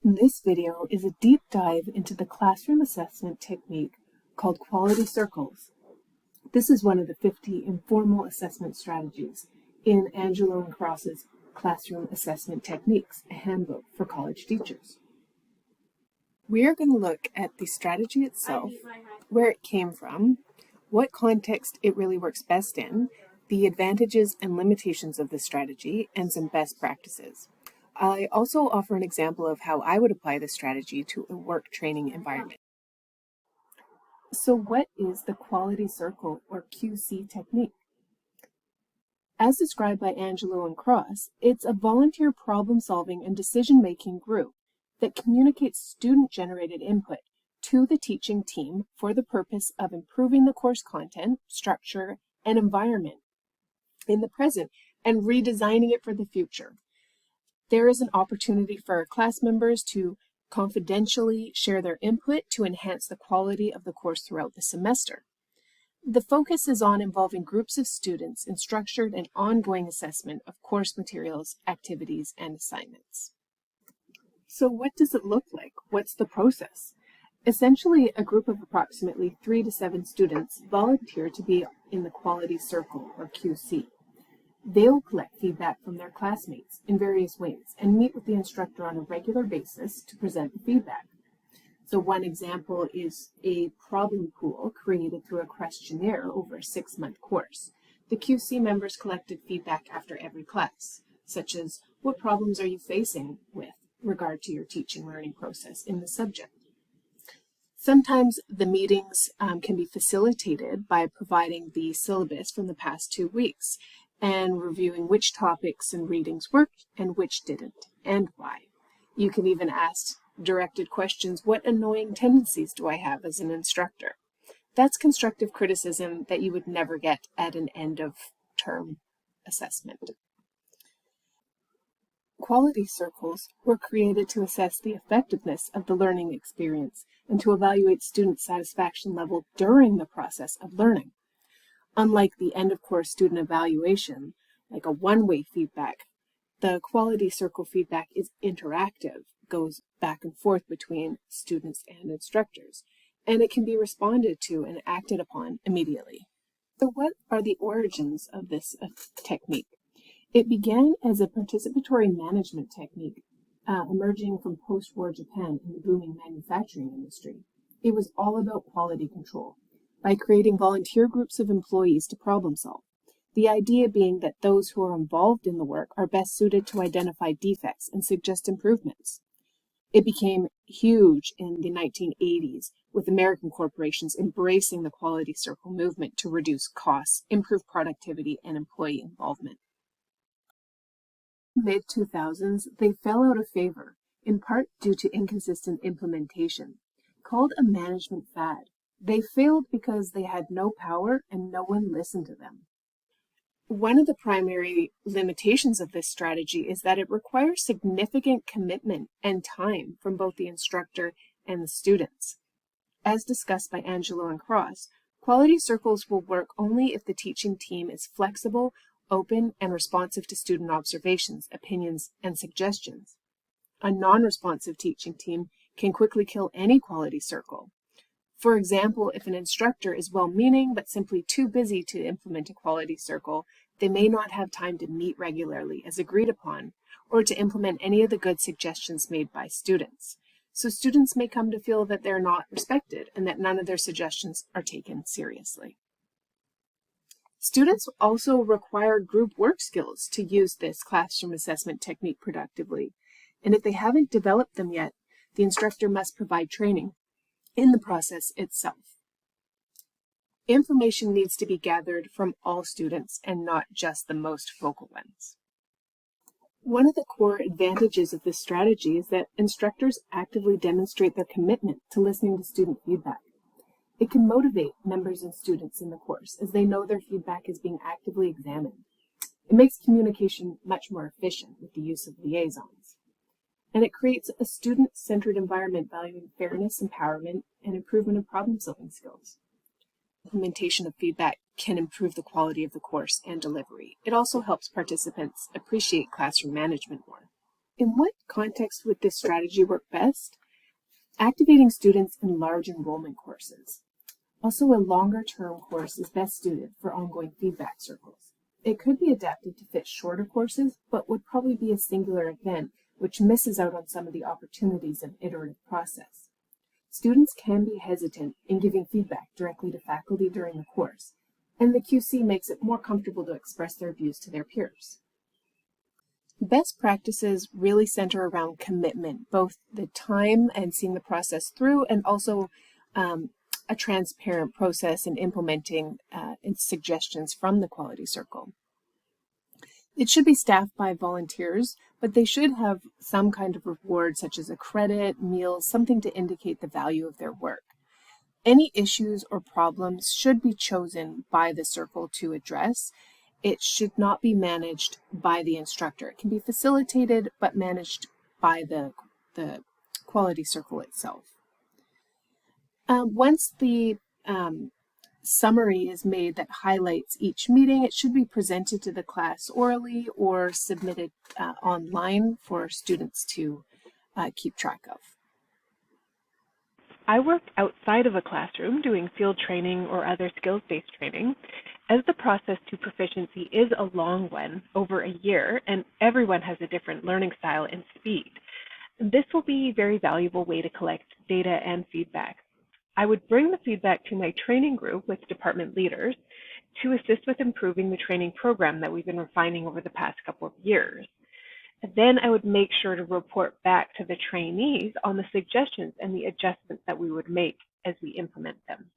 This video is a deep dive into the classroom assessment technique called quality circles. This is one of the 50 informal assessment strategies in Angelo and Cross's Classroom Assessment Techniques, a handbook for college teachers. We are going to look at the strategy itself, where it came from, what context it really works best in, the advantages and limitations of this strategy, and some best practices. I also offer an example of how I would apply this strategy to a work training environment. So what is the quality circle or QC technique? As described by Angelo and Cross, it's a volunteer problem-solving and decision-making group that communicates student-generated input to the teaching team for the purpose of improving the course content, structure, and environment in the present and redesigning it for the future. There is an opportunity for our class members to confidentially share their input to enhance the quality of the course throughout the semester. The focus is on involving groups of students in structured and ongoing assessment of course materials, activities, and assignments. So what does it look like? What's the process? Essentially, a group of approximately 3 to 7 students volunteer to be in the quality circle, or QC. They'll collect feedback from their classmates in various ways and meet with the instructor on a regular basis to present the feedback. So one example is a problem pool created through a questionnaire over a 6-month course. The QC members collected feedback after every class, such as what problems are you facing with regard to your teaching learning process in the subject. Sometimes the meetings can be facilitated by providing the syllabus from the past 2 weeks and reviewing which topics and readings worked and which didn't, and why. You can even ask directed questions: what annoying tendencies do I have as an instructor? That's constructive criticism that you would never get at an end-of-term assessment. Quality circles were created to assess the effectiveness of the learning experience and to evaluate student satisfaction level during the process of learning. Unlike the end-of-course student evaluation, like a one-way feedback, the quality circle feedback is interactive, goes back and forth between students and instructors, and it can be responded to and acted upon immediately. So what are the origins of this technique? It began as a participatory management technique emerging from post-war Japan in the booming manufacturing industry. It was all about quality control, by creating volunteer groups of employees to problem solve. The idea being that those who are involved in the work are best suited to identify defects and suggest improvements. It became huge in the 1980s, with American corporations embracing the quality circle movement to reduce costs, improve productivity, and employee involvement. In the mid-2000s, they fell out of favor, in part due to inconsistent implementation. Called a management fad, they failed because they had no power and no one listened to them. One of the primary limitations of this strategy is that it requires significant commitment and time from both the instructor and the students. As discussed by Angelo and Cross, quality circles will work only if the teaching team is flexible, open, and responsive to student observations, opinions, and suggestions. A non-responsive teaching team can quickly kill any quality circle. For example, if an instructor is well-meaning but simply too busy to implement a quality circle, they may not have time to meet regularly as agreed upon, or to implement any of the good suggestions made by students. So students may come to feel that they're not respected and that none of their suggestions are taken seriously. Students also require group work skills to use this classroom assessment technique productively, and if they haven't developed them yet, the instructor must provide training in the process itself. Information needs to be gathered from all students and not just the most vocal ones. One of the core advantages of this strategy is that instructors actively demonstrate their commitment to listening to student feedback. It can motivate members and students in the course as they know their feedback is being actively examined. It makes communication much more efficient with the use of liaisons. And it creates a student-centered environment valuing fairness, empowerment, and improvement of problem-solving skills. Implementation of feedback can improve the quality of the course and delivery. It also helps participants appreciate classroom management more. In what context would this strategy work best? Activating students in large enrollment courses. Also, a longer-term course is best suited for ongoing feedback circles. It could be adapted to fit shorter courses, but would probably be a singular event, which misses out on some of the opportunities of iterative process. Students can be hesitant in giving feedback directly to faculty during the course, and the QC makes it more comfortable to express their views to their peers. Best practices really center around commitment, both the time and seeing the process through, and also a transparent process in implementing suggestions from the quality circle. It should be staffed by volunteers, but they should have some kind of reward, such as a credit, meals, something to indicate the value of their work. Any issues or problems should be chosen by the circle to address. It should not be managed by the instructor. It can be facilitated, but managed by the quality circle itself. Once the summary is made that highlights each meeting, it should be presented to the class orally or submitted online for students to keep track of. I work outside of a classroom doing field training or other skills-based training, as the process to proficiency is a long one, over a year, and everyone has a different learning style and speed. This will be a very valuable way to collect data and feedback. I would bring the feedback to my training group with department leaders to assist with improving the training program that we've been refining over the past couple of years. And then I would make sure to report back to the trainees on the suggestions and the adjustments that we would make as we implement them.